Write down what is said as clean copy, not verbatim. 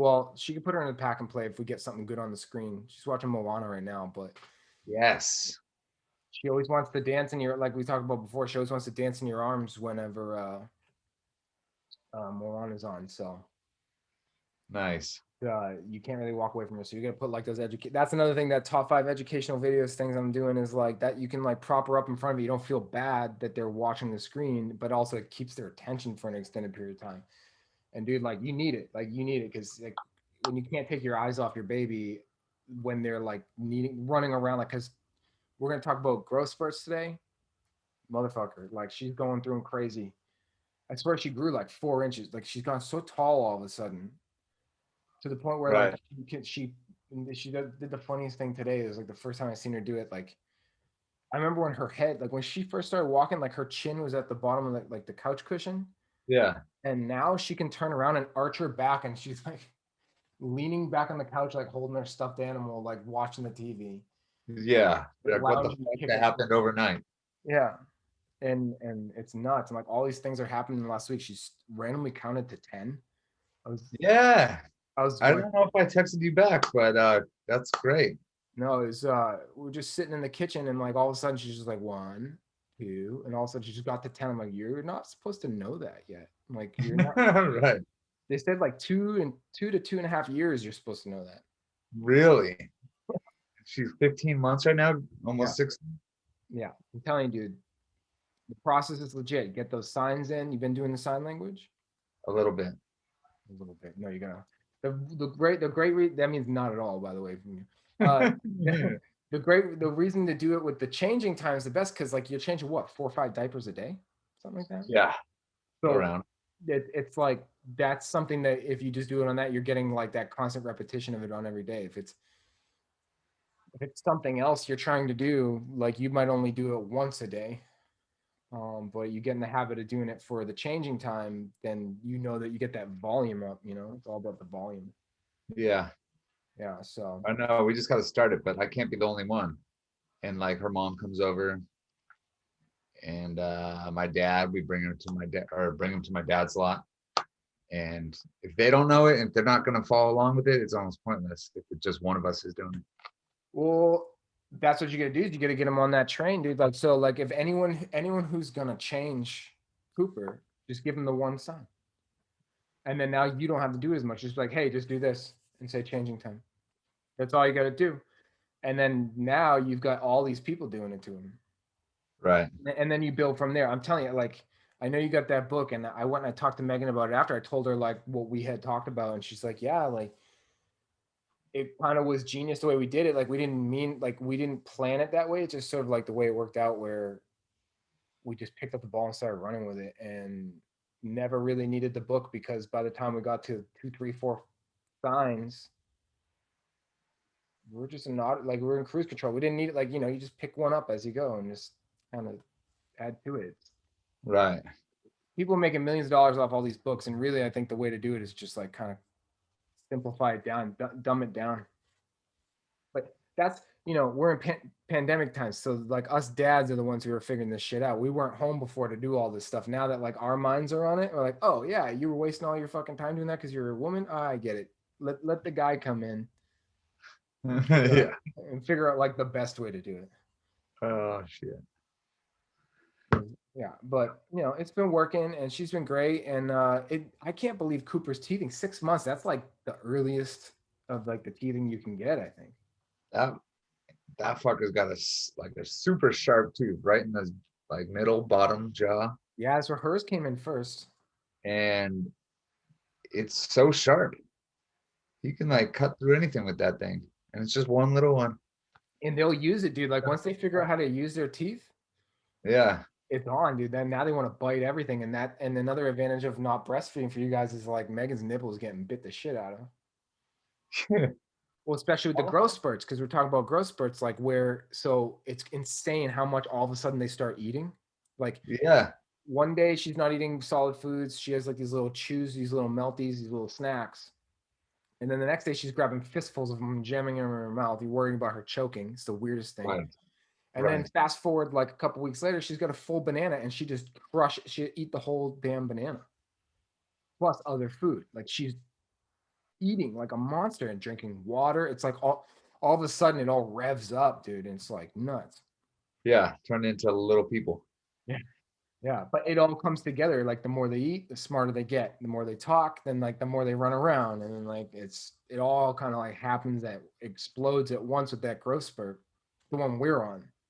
Well, she can put her in the pack and play if we get something good on the screen. She's watching Moana right now, but Yes. she always wants to dance in your, like we talked about before, she always wants to dance in your arms whenever Moana's on. So Nice. you can't really walk away from her. So you're gonna put like those That's another thing, that top 5 educational videos things I'm doing is like that you can like prop her up in front of you. You don't feel bad that they're watching the screen, but also it keeps their attention for an extended period of time. And dude, like you need it. Like you need it because like when you can't take your eyes off your baby when they're like needing running around, like because we're gonna talk about growth spurts today. Motherfucker, like she's going through them crazy. I swear she grew like 4 inches. Like she's gone so tall all of a sudden to the point where like Right. she did the funniest thing today. It was like the first time I seen her do it. Like I remember when her head, like when she first started walking, like her chin was at the bottom of like the couch cushion, Yeah. and now she can turn around and arch her back, and she's like leaning back on the couch, like holding her stuffed animal, like watching the TV, Yeah. like Like, what the lounging, fuck kicking. that happened overnight? Yeah, and it's nuts. And like all these things are happening last week. She's randomly counted to 10. I was Yeah. I was I like, don't know if I texted you back, but that's great. no, it was we're just sitting in the kitchen and like all of a sudden she's just like 1, 2, and all of a sudden she just got to 10. I'm like, you're not supposed to know that yet. I'm like, you're not. Right. They said like 2 to 2.5 years you're supposed to know that. Really? She's 15 months right now, Yeah, almost 16. yeah. I'm telling you, dude, the process is legit. Get those signs in. You've been doing the sign language? A little bit. A little bit. No, you're gonna that means not at all, by the way, from you. The reason to do it with the changing time is the best because like you're changing what 4 or 5 diapers a day, something like that. Yeah. So Around. it's like that's something that if you just do it on that, you're getting like that constant repetition of it on every day. If it's something else you're trying to do, like you might only do it once a day. But you get in the habit of doing it for the changing time, then you know that you get that volume up, it's all about the volume. Yeah. Yeah. So I know. We just got to start it, but I can't be the only one. And like her mom comes over and my dad, we bring her to my dad or bring him to my dad's lot. And if they don't know it, if they're not going to follow along with it, it's almost pointless if it's just one of us is doing it. well, that's what you gotta do is you gotta get them on that train, dude. Like so, like if anyone who's gonna change Cooper, just give them the one sign. And then now you don't have to do as much. Just like, hey, just do this and say changing time. That's all you gotta do. And then now you've got all these people doing it to him. Right. And then you build from there. I'm telling you, like, I know you got that book, and I went and I talked to Megan about it after I told her like what we had talked about, and she's like, yeah, like it kind of was genius the way we did it. Like we didn't plan it that way. It's just sort of like the way it worked out where we just picked up the ball and started running with it and never really needed the book because by the time we got to 2, 3, 4 signs, we are just not like we are in cruise control. We didn't need it. Like, you just pick one up as you go and just kind of add to it. Right. People are making millions of dollars off all these books. And really, I think the way to do it is just like kind of simplify it down, dumb it down. But that's, we're in pandemic times. So like us dads are the ones who are figuring this shit out. We weren't home before to do all this stuff. Now that like our minds are on it, we're like, oh yeah, you were wasting all your fucking time doing that because you're a woman. Oh, I get it. Let the guy come in Yeah. and figure out like the best way to do it. Oh shit. Yeah, but it's been working and she's been great. And I can't believe Cooper's teething 6 months. That's like the earliest of like the teething you can get, I think. That that fucker's got like a super sharp tooth right in his like middle bottom jaw, Yeah, so hers came in first. and it's so sharp. You can like cut through anything with that thing, and it's just one little one. And they'll use it, dude. Like once they figure out how to use their teeth, Yeah. it's on, dude. Then now they want to bite everything. And another advantage of not breastfeeding for you guys is like Megan's nipple is getting bit the shit out of. Well, especially with the growth spurts, because we're talking about growth spurts, like so it's insane how much all of a sudden they start eating. Like Yeah. one day she's not eating solid foods. She has like these little chews, these little melties, these little snacks. And then the next day she's grabbing fistfuls of them and jamming them in her mouth. You're worrying about her choking. It's the weirdest thing. Right. And then Right. fast forward like a couple weeks later, she's got a full banana and she just she'd eat the whole damn banana. Plus other food. Like she's eating like a monster and drinking water. It's like all of a sudden it all revs up, dude. And it's like nuts. Yeah, turn into little people. Yeah. Yeah. But it all comes together. Like the more they eat, the smarter they get. The more they talk, then like the more they run around. And then like it all kind of like happens that explodes at once with that growth spurt, the one we're on.